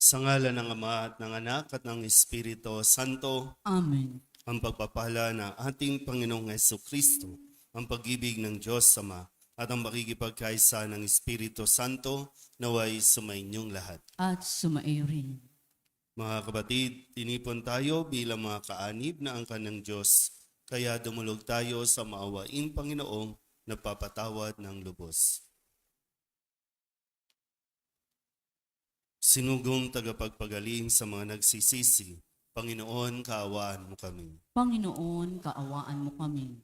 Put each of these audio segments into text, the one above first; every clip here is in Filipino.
Sa ngalan ng Ama at ng Anak at ng Espiritu Santo, Amen. ang pagpapala ng ating Panginoong Jesucristo, ang pag-ibig ng Diyos Ama, at ang makikipagkaisa ng Espiritu Santo naway sumainyong lahat. At sumaiyo rin. Mga kapatid, tinipon tayo bilang mga kaanib na angkan ng Diyos, kaya dumulog tayo sa maawaing Panginoong nagpapatawad ng lubos. Sinugong tagapagpagaling sa mga nagsisisi, Panginoon, kaawaan mo kami. Panginoon, kaawaan mo kami.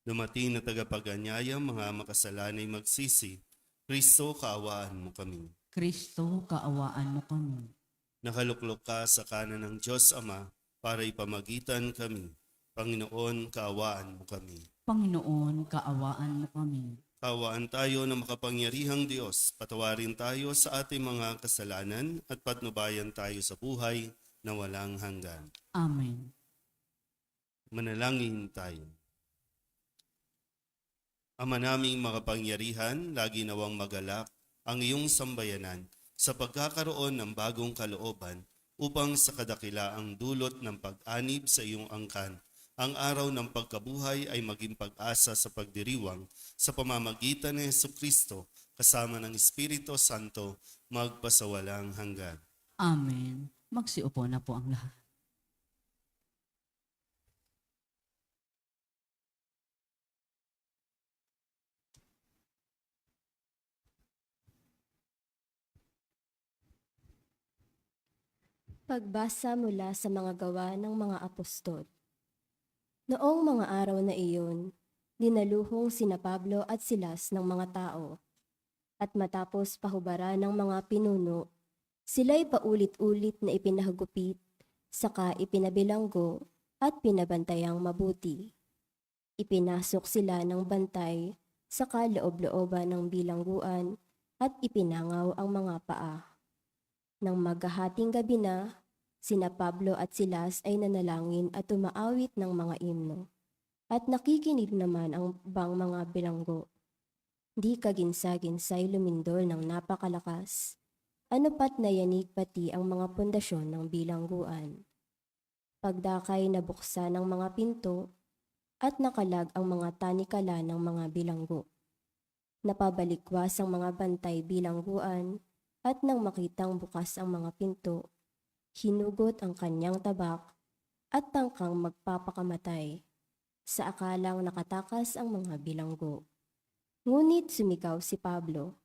Dumating na tagapag-anyaya, mga makasalanay magsisi, Kristo, kaawaan mo kami. Kristo, kaawaan mo kami. Nakaluklok ka sa kanan ng Diyos Ama para ipamagitan kami. Panginoon, kaawaan mo kami. Panginoon, kaawaan mo kami. Kaawaan tayo ng makapangyarihang Diyos, patawarin tayo sa ating mga kasalanan at patnubayan tayo sa buhay na walang hanggan. Amen. Manalangin tayo. Ama naming makapangyarihan, lagi nawang magalak ang iyong sambayanan sa pagkakaroon ng bagong kalooban upang sa kadakilaang dulot ng pag-anib sa iyong angkan, ang araw ng pagkabuhay ay maging pag-asa sa pagdiriwang sa pamamagitan ni Jesucristo kasama ng Espiritu Santo magpasawalang hanggan. Amen. Magsiupo na po ang lahat. Pagbasa mula sa mga gawa ng mga apostol. Noong mga araw na iyon, dinaluhong sina Pablo at Silas ng mga tao. At matapos pahubaran ng mga pinuno, sila'y paulit-ulit na ipinahagupit, saka ipinabilanggo at pinabantayang mabuti. Ipinasok sila ng bantay sa kaloob-looban ng bilangguan at ipinangaw ang mga paa. Nang maghahating gabi na, sina Pablo at Silas ay nanalangin at umaawit ng mga himno. At nakikinig naman ang bang mga bilanggo. Di kaginsa-ginsay lumindol ng napakalakas. Ano pat nayanig pati ang mga pundasyon ng bilangguan. Pagdakay nabuksan ng mga pinto at nakalag ang mga tanikala ng mga bilanggo. Napabalikwas ang mga bantay bilangguan at nang makitang bukas ang mga pinto, hinugot ang kanyang tabak at tangkang magpapakamatay. Sa akalang nakatakas ang mga bilanggo. Ngunit sumigaw si Pablo,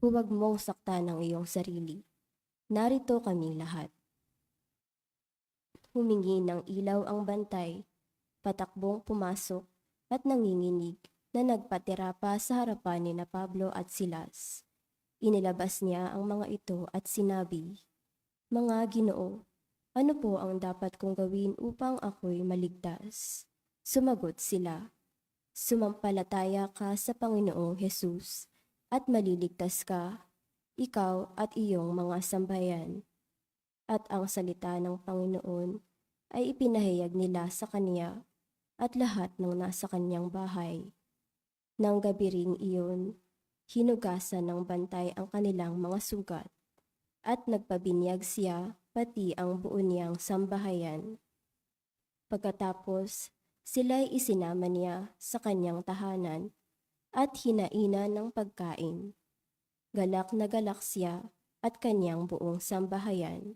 "Huwag mong saktan ang iyong sarili. Narito kaming lahat." Humingi ng ilaw ang bantay, patakbong pumasok at nanginginig na nagpatira pa sa harapan ni na Pablo at Silas. Inilabas niya ang mga ito at sinabi, "Mga Ginoo, ano po ang dapat kong gawin upang ako'y maligtas?" Sumagot sila, "Sumampalataya ka sa Panginoong Hesus at maliligtas ka, ikaw at iyong mga sambahayan." At ang salita ng Panginoon ay ipinahayag nila sa kanya at lahat ng nasa kanyang bahay. Nang gabi ring iyon, hinugasan ng bantay ang kanilang mga sugat at nagpabinyag siya pati ang buo niyang sambahayan. Pagkatapos, sila'y isinama niya sa kanyang tahanan at hinainan ng pagkain. Galak na galak siya at kanyang buong sambahayan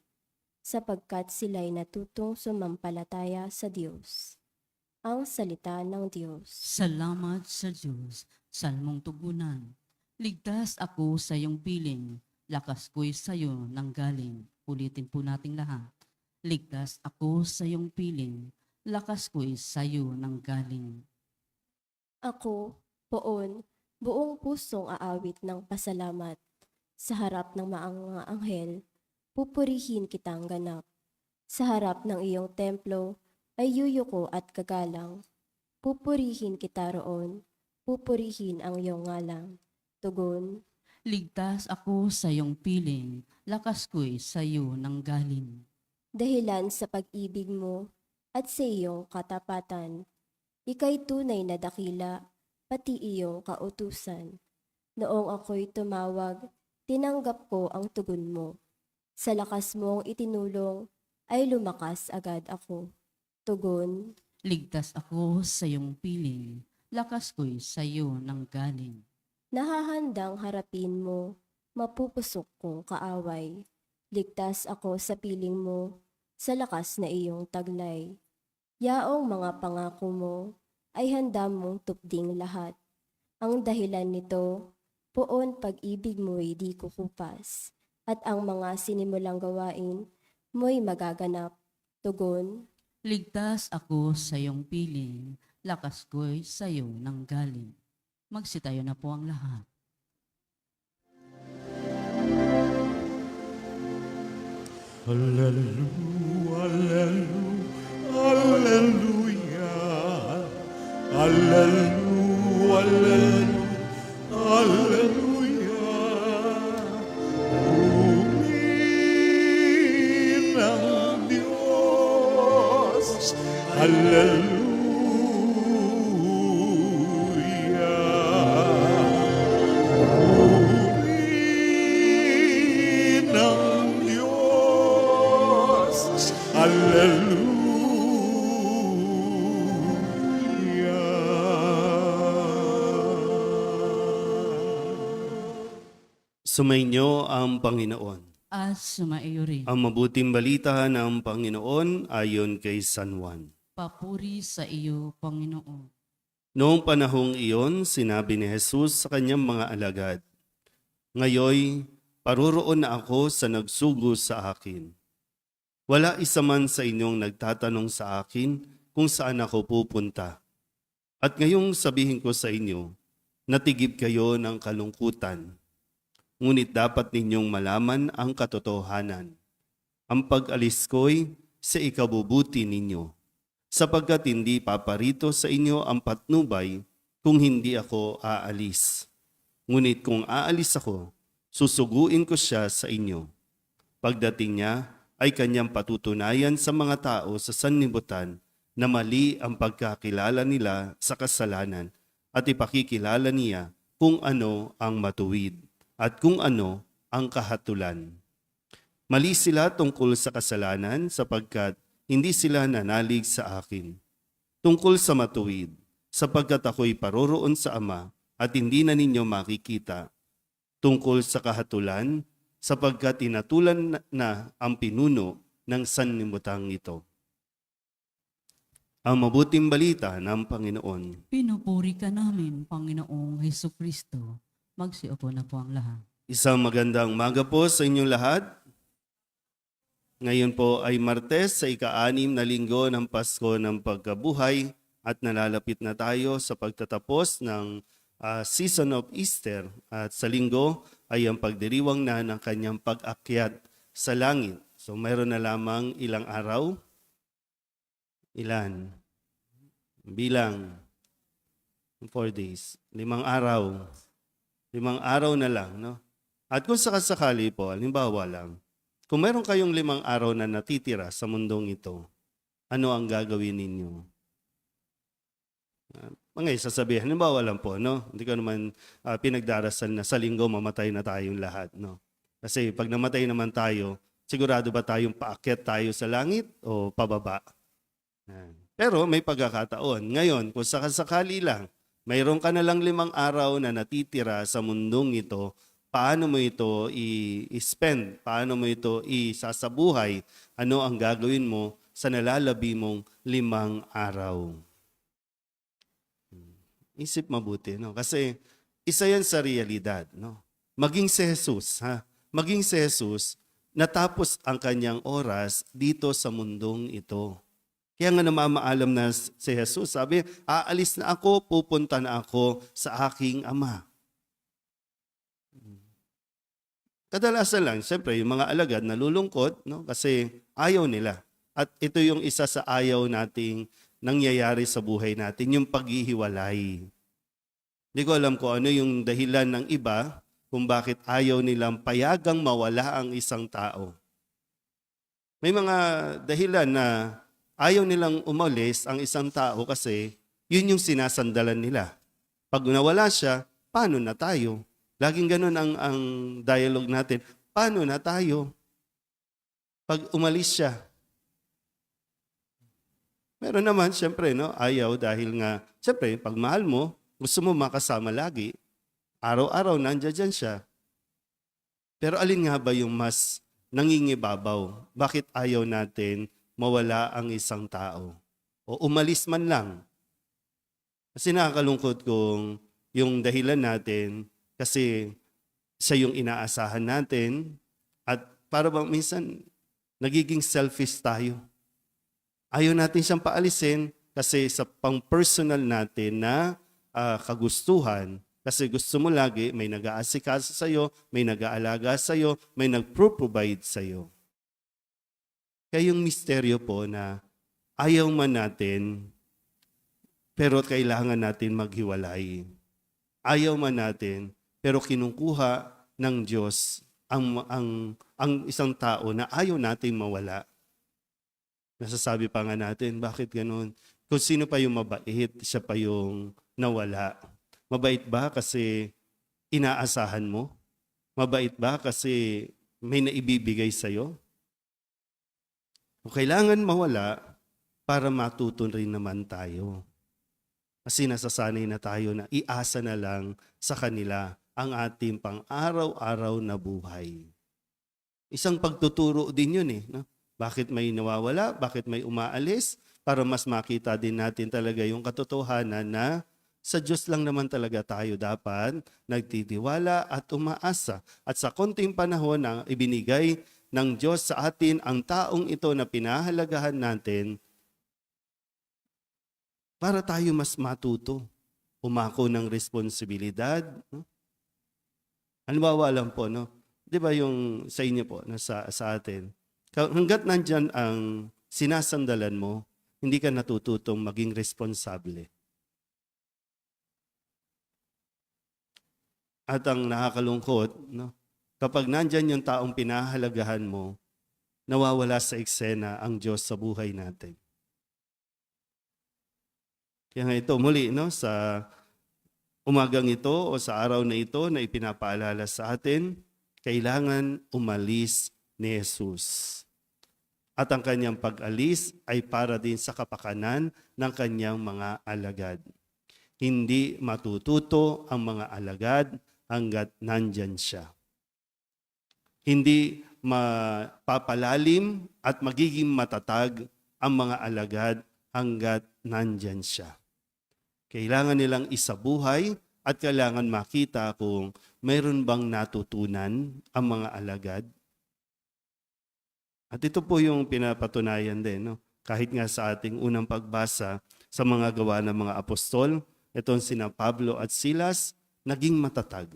sapagkat sila'y natutong sumampalataya sa Diyos. Ang salita ng Diyos. Salamat sa Diyos. Salmong tugunan. Ligtas ako sa iyong piling. Lakas ko'y sa iyo nanggaling. Ulitin po nating lahat. Ligtas ako sa iyong piling. Lakas ko'y sa iyo nanggaling. Ako, poon, buong pusong aawit ng pasalamat. Sa harap ng mga anghel, pupurihin kitang ganap. Sa harap ng iyong templo, ay yuyuko at kagalang. Pupurihin kita roon, pupurihin ang iyong ngalang. Tugon, Ligtas ako sa iyong piling. Lakas ko'y sa iyo nanggaling. dahilan sa pag-ibig mo at sa iyong katapatan. Ika'y tunay na dakila, pati iyong kautusan. Noong ako'y tumawag, tinanggap ko ang tugon mo. Sa lakas mong itinulong ay lumakas agad ako. Tugon, Ligtas ako sa iyong piling, lakas ko'y sa iyo nanggaling. nahahandang harapin mo, mapupusok kong kaaway. Ligtas ako sa piling mo, sa lakas na iyong taglay. Yaong mga pangako mo ay handa mong tupding lahat. Ang dahilan nito, poon pag-ibig mo'y di kukupas. At ang mga sinimulang gawain mo'y magaganap. Tugon, Ligtas ako sa iyong piling, lakas ko'y sa iyo nanggaling. Magsitayo na po ang lahat. Hallelujah, hallelujah, hallelujah, hallelujah. Purihin ang Diyos, hallelujah. Purihin ang Diyos, hallelujah. Sumainyo ang Panginoon. At sumaiyo rin. Ang mabuting balita ng Panginoon ayon kay San Juan. Papuri sa iyo, Panginoon. Noong panahong iyon, sinabi ni Jesus sa kanyang mga alagad, "Ngayoy, paroroon na ako sa nagsugo sa akin. Wala isa man sa inyong nagtatanong sa akin kung saan ako pupunta. At ngayong sabihin ko sa inyo, natigib kayo ng kalungkutan. Ngunit dapat ninyong malaman ang katotohanan. Ang pag-alis ko'y sa ikabubuti ninyo, sapagkat hindi paparito sa inyo ang patnubay kung hindi ako aalis. Ngunit kung aalis ako, susuguin ko siya sa inyo. Pagdating niya ay kanyang patutunayan sa mga tao sa sanlibutan na mali ang pagkakilala nila sa kasalanan at ipakikilala niya kung ano ang matuwid at kung ano ang kahatulan. Mali sila tungkol sa kasalanan sapagkat hindi sila nanalig sa akin. Tungkol sa matuwid, sapagkat ako'y paroroon sa Ama at hindi na ninyo makikita. Tungkol sa kahatulan, sapagkat tinatulan na ang pinuno ng sanlibutan ito. Ang mabuting balita ng Panginoon. Pinupuri ka namin, Panginoong Hesukristo. Magsiupo na po ang lahat. Isang magandang umaga po sa inyong lahat. Ngayon po ay Martes sa ika-6 na linggo ng Pasko ng Pagkabuhay at nalalapit na tayo sa pagtatapos ng season of Easter. At sa linggo ay ang pagdiriwang na ng kanyang pag-akyat sa langit. So mayroon na lamang ilang araw. Ilan? Bilang 4 days. 5 araw. 5 araw na lang, no? At kung sakasakali po, halimbawa lang, kung meron kayong 5 araw na natitira sa mundong ito, ano ang gagawin ninyo? Mga sasabihin, halimbawa lang po, no? Hindi ko naman pinagdarasal na sa linggo mamatay na tayong lahat, no? Kasi pag namatay naman tayo, sigurado ba tayong paakyat tayo sa langit o pababa? Pero may pagkakataon. Ngayon, kung sakasakali lang, mayroon ka na lang 5 araw na natitira sa mundong ito, paano mo ito i-spend? Paano mo ito isasabuhay? Ano ang gagawin mo sa nalalabi mong 5 araw? Isip mabuti, no? Kasi isa yan sa realidad, no? Maging si Jesus, ha? Maging si Jesus, natapos ang kanyang oras dito sa mundong ito. Kaya nga namamaalam na si Jesus, sabi, aalis na ako, pupunta na ako sa aking Ama. Kadalasan lang, siyempre, yung mga alagad nalulungkot, no? Kasi ayaw nila. At ito yung isa sa ayaw nating nangyayari sa buhay natin, yung paghihiwalay. Hindi ko alam kung ano yung dahilan ng iba kung bakit ayaw nilang payagang mawala ang isang tao. May mga dahilan na ayaw nilang umalis ang isang tao kasi yun yung sinasandalan nila. Pag nawala siya, paano na tayo? Laging ganun ang dialogue natin. Paano na tayo? Pag umalis siya, meron naman, syempre, no, ayaw dahil nga, syempre, pag mahal mo, gusto mo makasama lagi. Araw-araw, nandiyan siya. Pero alin nga ba yung mas nangingibabaw? Bakit ayaw natin mawala ang isang tao? O umalis man lang. Kasi nakakalungkot kung yung dahilan natin, kasi siya yung inaasahan natin, at para bang minsan, nagiging selfish tayo. Ayaw natin siyang paalisin kasi sa pang-personal natin na kagustuhan, kasi gusto mo lagi may nag-aasikaso sa'yo, may nag-aalaga sa'yo, may nag-provide sa'yo. Kaya yung misteryo po na ayaw man natin, pero kailangan natin maghiwalay. Ayaw man natin, pero kinukuha ng Diyos ang isang tao na ayaw nating mawala. Nasasabi pa nga natin, bakit ganun? Kung sino pa yung mabait, siya pa yung nawala. Mabait ba kasi inaasahan mo? Mabait ba kasi may naibibigay sa'yo? O kailangan mawala para matuto rin naman tayo. Kasi nasasanay na tayo na iasa na lang sa kanila ang ating pang-araw-araw na buhay. Isang pagtuturo din yun eh. No? Bakit may nawawala? Bakit may umaalis? Para mas makita din natin talaga yung katotohanan na sa Diyos lang naman talaga tayo dapat nagtitiwala at umaasa. At sa konting panahon na ibinigay ng Diyos sa atin ang taong ito na pinahalagahan natin, para tayo mas matuto, umako ng responsibilidad. No? Halimbawa lang po, no? Di ba yung sa inyo po, sa atin, hanggat nandyan ang sinasandalan mo, hindi ka natututong maging responsable. At ang nakakalungkot, no? Kapag nandyan yung taong pinahalagahan mo, nawawala sa eksena ang Diyos sa buhay natin. Kaya nga ito muli, no? Sa umagang ito o sa araw na ito na ipinapaalala sa atin, kailangan umalis ni Jesus. At ang kanyang pag-alis ay para din sa kapakanan ng kanyang mga alagad. Hindi matututo ang mga alagad hanggat nandyan siya. Hindi mapapalalim at magiging matatag ang mga alagad hanggat nandyan siya. Kailangan nilang isabuhay at kailangan makita kung mayroon bang natutunan ang mga alagad. At ito po yung pinapatunayan din, no? Kahit nga sa ating unang pagbasa sa mga gawa ng mga apostol, itong sina Pablo at Silas, naging matatag.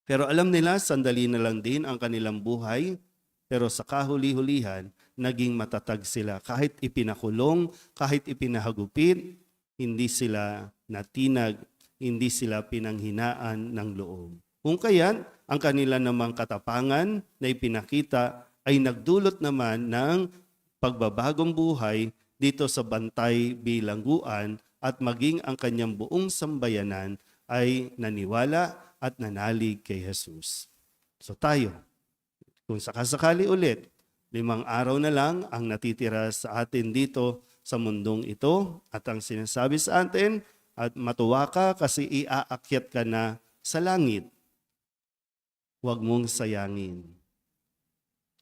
Pero alam nila, sandali na lang din ang kanilang buhay, pero sa kahuli-hulihan, naging matatag sila. Kahit ipinakulong, kahit ipinahagupit, hindi sila natinag, hindi sila pinanghinaan ng loob. Kung kaya't, ang kanila namang katapangan na ipinakita ay nagdulot naman ng pagbabagong buhay dito sa Bantay Bilangguan at maging ang kanyang buong sambayanan ay naniwala at nanalig kay Jesus. So tayo, kung sakasakali ulit, 5 araw na lang ang natitira sa atin dito sa mundong ito at ang sinasabi sa atin at matuwa ka kasi iaakyat ka na sa langit. Huwag mong sayangin.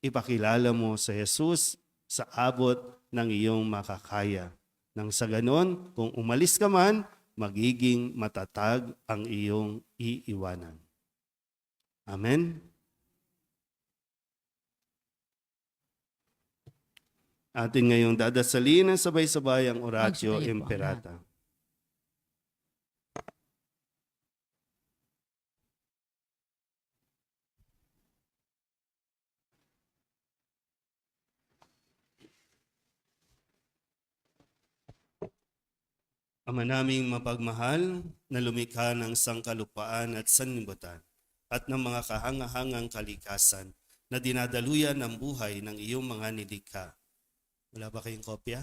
Ipakilala mo sa Jesus sa abot ng iyong makakaya. Nang sa ganon, kung umalis ka man, magiging matatag ang iyong iiwanan. Amen? Atin ngayong dadasalin ang sabay-sabay ang Oratio Magsabayan po ang Imperata. Ama naming mapagmahal na lumikha ng sangkalupaan at sanlibutan at ng mga kahangahangang kalikasan na dinadaluyan ng buhay ng iyong mga nilikha. Wala ba kayong kopya?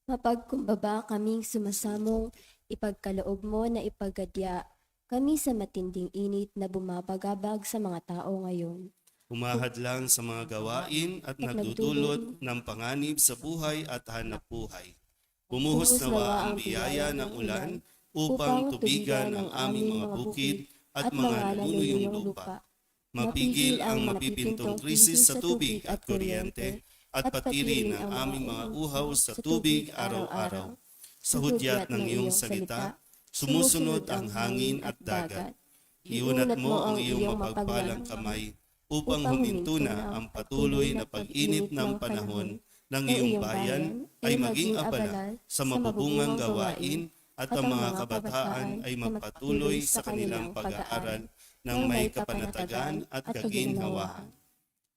Mapagkumbaba kaming sumasamong, ipagkaloob mo na ipagadya kami sa matinding init na bumabagabag sa mga tao ngayon. Humahadlang sa mga gawain at nagdudulot ng panganib sa buhay at hanap buhay. Bumuhos nawa ang biyaya ng ulan upang tubigan ang aming mga bukid at mga naluluyong lupa. Mapigil ang mapipintong krisis sa tubig at kuryente at patirin ang aming mga uhaw sa tubig araw-araw. Sa hudyat ng iyong salita, sumusunod ang hangin at dagat. Iunat mo ang iyong mapagpalang kamay upang huminto na ang patuloy na pag-init ng panahon ng iyong bayan ay maging abala sa mabubungang gawain at ang mga kabataan ay magpatuloy sa kanilang pag-aaral ng may kapanatagan at kaginhawaan.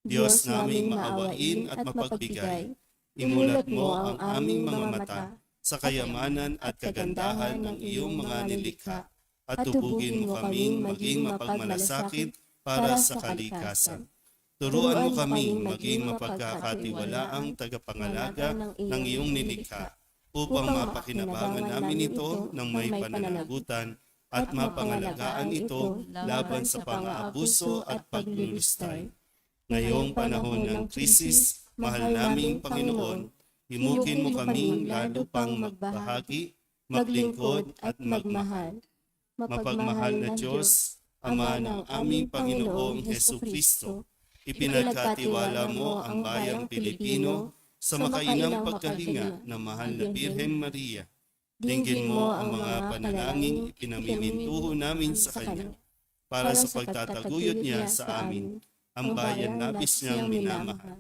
Diyos naming maawain at mapagbigay, imulat mo ang aming mga mata sa kayamanan at kagandahan ng iyong mga nilikha at tubugin mo kaming maging mapagmalasakit para sa kalikasan. Turuan mo kaming maging mapagkakatiwalaang tagapangalaga ng iyong nilikha upang mapakinabangan namin ito ng may pananagutan at mapangalagaan ito laban sa pang-aabuso at paglulustay. Ngayong panahon ng krisis, mahal naming Panginoon, himukin mo kaming lalo pang magbahagi, maglingkod at magmahal. Mapagmahal na Diyos, Ama ng aming Panginoong Hesukristo, ipinagkatiwala mo ang bayang Pilipino sa makainang pagkalinga ng mahal na Birhen Maria. Dinggin mo ang mga panalangin ipinamimintuho namin sa Kanya para sa pagtataguyod niya sa amin, ang bayan labis niyang minamahal.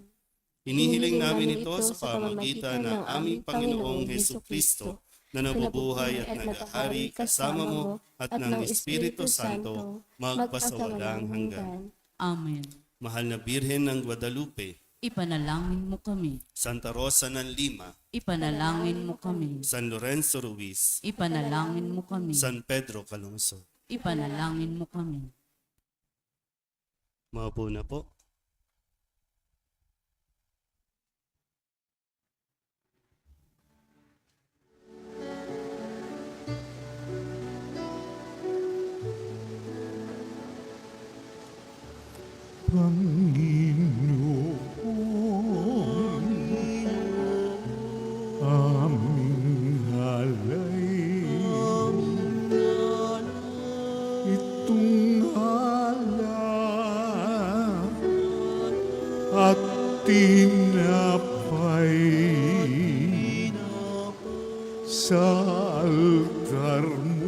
Hinihiling namin ito sa pamagitan ng aming Panginoong Hesukristo na nabubuhay at naghahari kasama mo at ng Espiritu Santo magpasawalang hanggan. Amen. Mahal na Birhen ng Guadalupe, Ipanalangin mo kami. Santa Rosa ng Lima, Ipanalangin mo kami. San Lorenzo Ruiz, Ipanalangin mo kami. San Pedro Calungsod. Ipanalangin mo kami. Maupo na po. Panginoon, aming alay, itong alak at tinapay sa altar mo.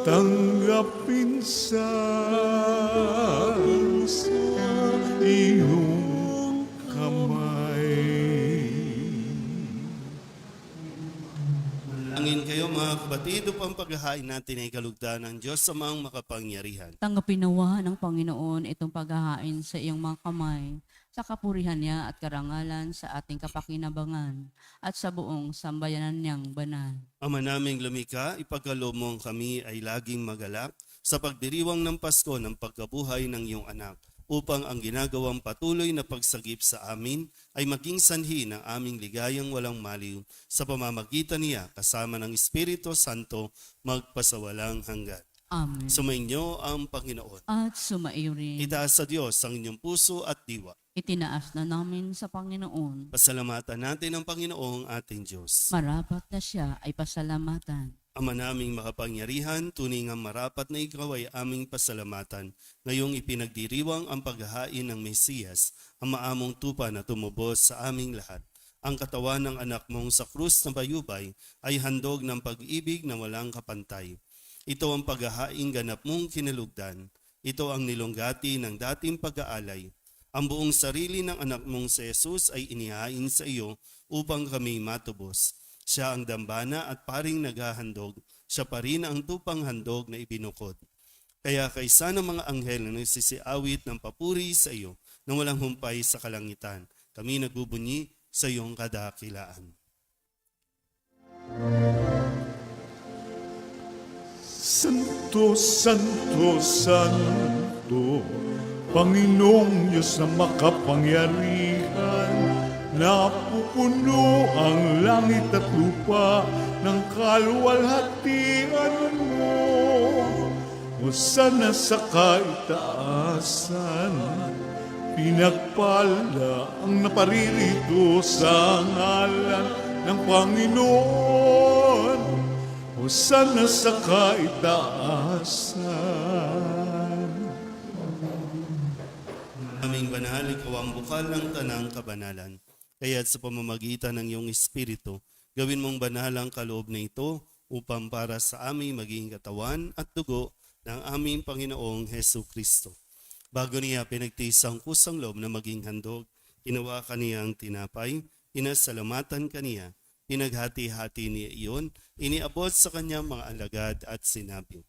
Tanggapin sa iyong kamay. Angin kayo mga kapatid upang paghahain natin ay kalugdan ng Diyos sa mga makapangyarihan. Tanggapin nawa ng Panginoon itong paghahain sa iyong mga kamay, sa kapurihan niya at karangalan sa ating kapakinabangan at sa buong sambayanan niyang banal. Ama naming lumikha, ipagkaloob mo kami ay laging magalak sa pagdiriwang ng Pasko ng pagkabuhay ng iyong anak, upang ang ginagawang patuloy na pagsagip sa amin ay maging sanhi ng aming ligayang walang maliw sa pamamagitan niya kasama ng Espiritu Santo magpasawalang hanggan. Amen. Sumainyo ang Panginoon. At sumaiyo rin. Itaas sa Diyos ang inyong puso at diwa. Itinaas na namin sa Panginoon. Pasalamatan natin ang Panginoong ating Diyos. Marapat na siya ay pasalamatan. Ama naming makapangyarihan, tunay nga marapat na ikaw ay aming pasalamatan. Ngayong ipinagdiriwang ang paghahain ng Mesiyas, ang maamong tupa na tumubos sa aming lahat. Ang katawan ng anak mong sa krus na bayubay ay handog ng pag-ibig na walang kapantay. Ito ang paghahaing ganap mong kinalugdan. Ito ang nilunggati ng dating pag-aalay. Ang buong sarili ng anak mong si Jesus ay inihain sa iyo upang kami matubos. Siya ang dambana at paring naghahandog. Siya pa rin ang tupang handog na ibinukod. Kaya kaysa ng mga anghel na nagsisiawit ng papuri sa iyo na walang humpay sa kalangitan, kami nagbubunyi sa iyong kadakilaan. Santo, Santo, Santo, Panginoong Diyos na makapangyarihan, napupuno ang langit at lupa ng kaluwalhatian mo. Hosana sa kaitaasan, pinagpala ang naparirito sa ngalan ng Panginoon. Hosana sa kaitaasan. Aming banal, ikaw ang bukal ng tanang kabanalan. Kaya't sa pamamagitan ng iyong Espiritu, gawin mong banal ang kaloob na ito upang para sa aming maging katawan at dugo ng aming Panginoong Hesu Kristo. Bago niya pinagtiis ang kusang loob na maging handog, hinawakan niya ang tinapay, pinasalamatan kaniya, pinaghati-hati niya iyon, iniabot sa kanyang mga alagad at sinabi,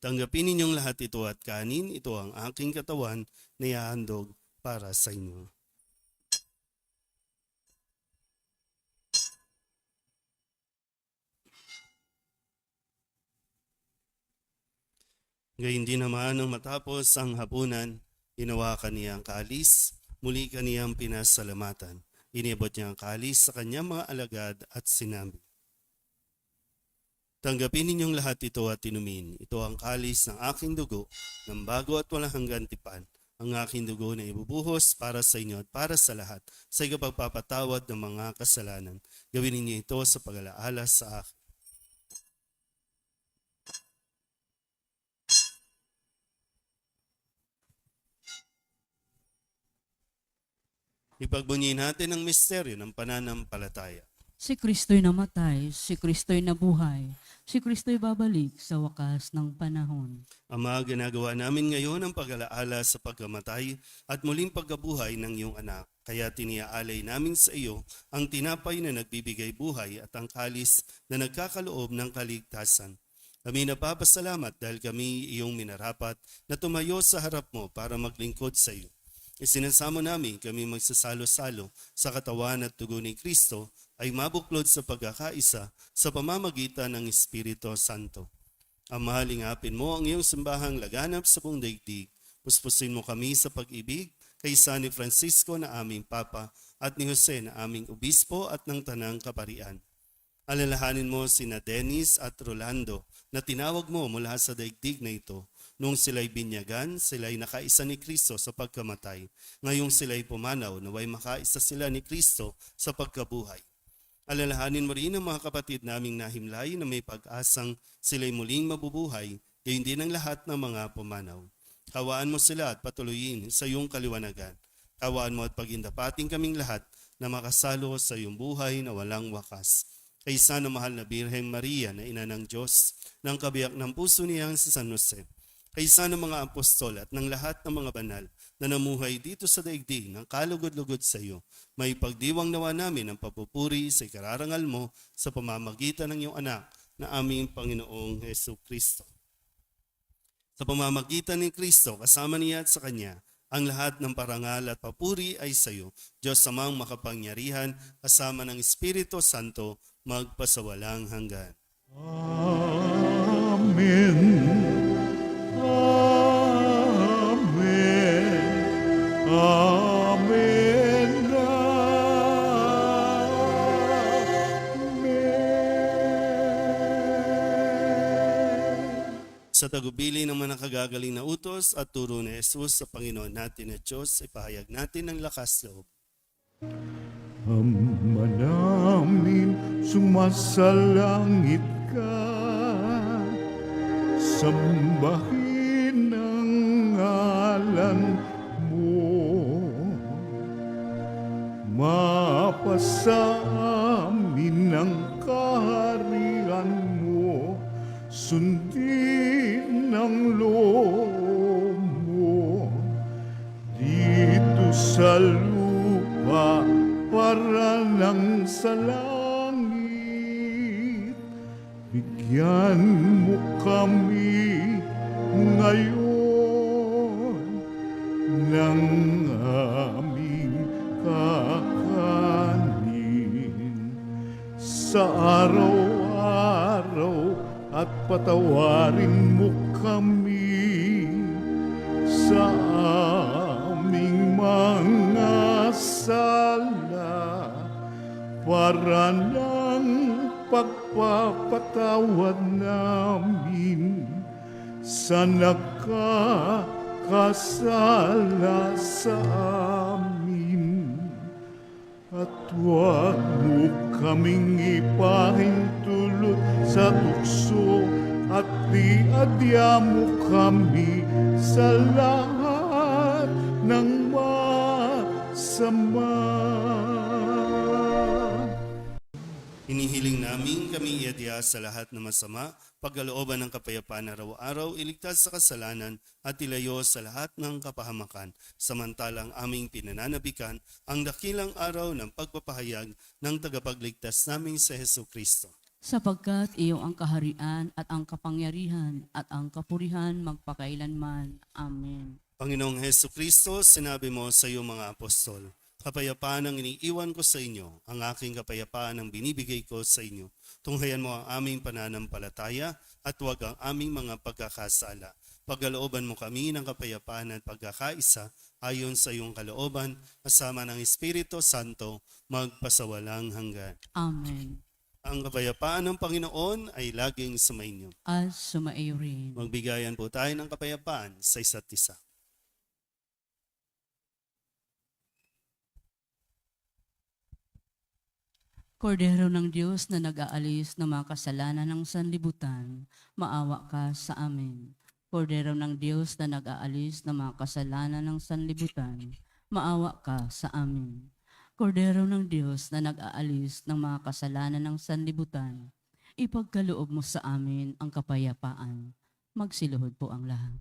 "Tanggapin ninyong lahat ito at kanin, ito ang aking katawan na ihahandog para sa inyo." Gayun din naman nang matapos ang hapunan, hinawakan niya ang kalis, muli kaniyang pinasalamatan. Iniabot niya ang kalis sa kanyang mga alagad at sinabi, "Tanggapin ninyong lahat ito at inumin. Ito ang kalis ng aking dugo, ng bago at walang hanggang tipan. Ang aking dugo na ibubuhos para sa inyo at para sa lahat, sa ikapagpapatawad ng mga kasalanan. Gawin ninyo ito sa pag-alaala sa akin." Ipagbunyi natin ang misteryo ng pananampalataya. Si Kristo'y namatay, si Kristo'y nabuhay, si Kristo'y babalik sa wakas ng panahon. Ama, ginagawa namin ngayon ang pag-alaala sa pagkamatay at muling pagkabuhay ng iyong anak. Kaya tiniaalay namin sa iyo ang tinapay na nagbibigay buhay at ang kalis na nagkakaloob ng kaligtasan. Kami napapasalamat dahil kami iyong minarapat na tumayo sa harap mo para maglingkod sa iyo. Isinasamo namin kami magsasalo-salo sa katawan at dugo ni Kristo ay mabuklod sa pagkakaisa sa pamamagitan ng Espiritu Santo. Ama, lingapin mo ang iyong simbahang laganap sa buong daigdig. Puspusin mo kami sa pag-ibig kay San ni Francisco na aming Papa at ni Jose na aming Obispo at ng Tanang Kaparian. Alalahanin mo sina Dennis at Rolando na tinawag mo mula sa daigdig na ito. Nung sila'y binyagan, sila'y nakaisa ni Kristo sa pagkamatay. Ngayong sila'y pumanaw, naway makaisa sila ni Kristo sa pagkabuhay. Alalahanin mo rin ang mga kapatid naming nahimlay na may pag-asang sila'y muling mabubuhay, gayon din ang lahat ng mga pumanaw. Kawaan mo sila at patuloyin sa iyong kaliwanagan. Kawaan mo at pagindapating kaming lahat na makasalo sa iyong buhay na walang wakas. Kaysa na mahal na Birheng Maria na ina ng Diyos, ng kabiyak ng puso niyang si San Jose, kaysa ng mga apostol at ng lahat ng mga banal na namuhay dito sa daigdig ng kalugod-lugod sa iyo, may pagdiwang nawa namin ang papupuri sa ikararangal mo sa pamamagitan ng iyong anak na aming Panginoong Hesu Kristo. Sa pamamagitan ni Kristo, kasama niya at sa Kanya, ang lahat ng parangal at papuri ay sa iyo, Diyos Amang makapangyarihan, kasama ng Espiritu Santo, magpasawalang hanggan. Amen. Amen. Amen. Amen. Sa tagubili ng mga nakagagaling na utos at turo ni Jesus sa Panginoon natin at Diyos, ipahayag natin ang lakas loob. Ama namin, sumasalangit ka, sambahin ang ngalan mo, mapasa amin ang kaharian mo, sundin ang loob mo, dito sa lupa para lang sa langit. Bigyan mo kami ngayon ng aming kakanin sa araw-araw at patawarin mo kami sa aming mga sala para ng pagpapatawad namin sa nakakasala sa amin. At huwag mo kaming ipahintulot sa tukso at diadya mo kami sa lahat ng masama. Hinihiling namin kami iadya sa lahat ng masama, pagkalooban ng kapayapaan araw-araw, iligtas sa kasalanan at ilayo sa lahat ng kapahamakan, samantalang aming pinananabikan ang dakilang araw ng pagpapahayag ng tagapagligtas naming sa Hesu Kristo. Sapagkat iyo ang kaharian at ang kapangyarihan at ang kapurihan magpakailanman. Amen. Panginoong Hesu Kristo, sinabi mo sa iyong mga apostol, kapayapaan ang iniiwan ko sa inyo, ang aking kapayapaan ang binibigay ko sa inyo. Tunghayan mo ang aming pananampalataya at huwag ang aming mga pagkakasala. Pagkalooban mo kami ng kapayapaan at pagkakaisa ayon sa iyong kalooban, kasama ng Espiritu Santo, magpasawalang hanggan. Amen. Ang kapayapaan ng Panginoon ay laging sumainyo. At sumaiyo rin. Magbigayan po tayo ng kapayapaan sa isa't isa. Kordero ng Diyos na nag-aalis ng mga kasalanan ng sanlibutan, maawa ka sa amin. Kordero ng Diyos na nag-aalis ng mga kasalanan ng sanlibutan, maawa ka sa amin. Kordero ng Diyos na nag-aalis ng mga kasalanan ng sanlibutan, ipagkaloob mo sa amin ang kapayapaan. Magsiluhod po ang lahat.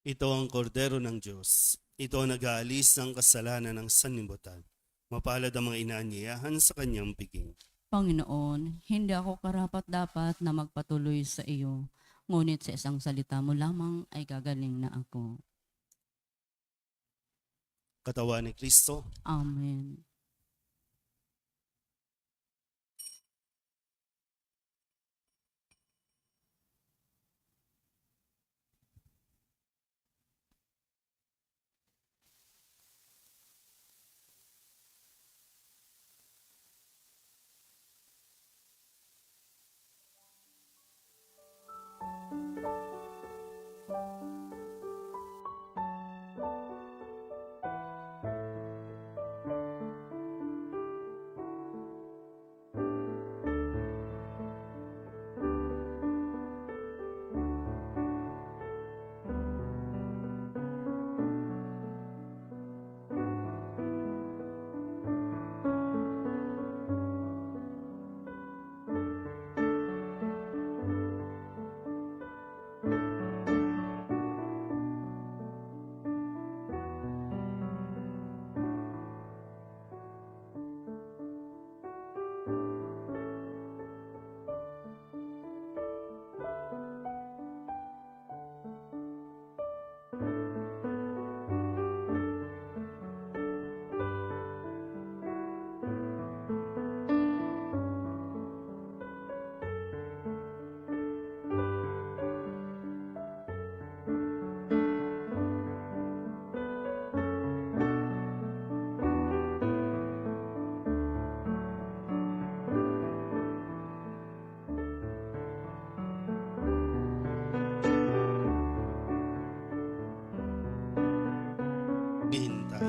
Ito ang kordero ng Diyos. Ito ang nag-aalis ng kasalanan ng sanlibutan. Mapalad ang mga inaanyayahan sa kanyang piging. Panginoon, hindi ako karapat-dapat na magpatuloy sa iyo, ngunit sa isang salita mo lamang ay gagaling na ako. Katawan ni Kristo, Amen. hihintay.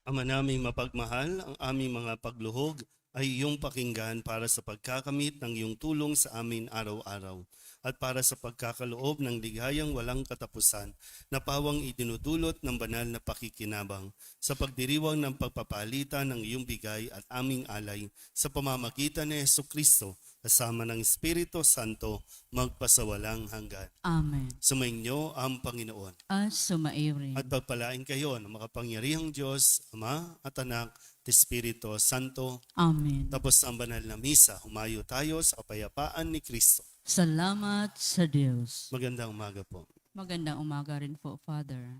Ama naming mapagmahal, ang aming mga pagluhog ay iyong pakinggan para sa pagkakamit ng iyong tulong sa amin araw-araw at para sa pagkakaloob ng ligayang walang katapusan na pawang idinudulot ng banal na pakikinabang sa pagdiriwang ng pagpapalitan ng iyong bigay at aming alay sa pamamagitan ni Jesucristo kasama ng Espiritu Santo magpasawalang hanggan. Amen. Sumainyo ang Panginoon At sumaiyo rin. at pagpalain kayo ng makapangyarihang Diyos, Ama at Anak at Espiritu Santo. Amen. Tapos ang banal na misa, humayo tayo sa kapayapaan ni Kristo. Salamat sa Diyos. Magandang umaga po. Magandang umaga rin po, Father.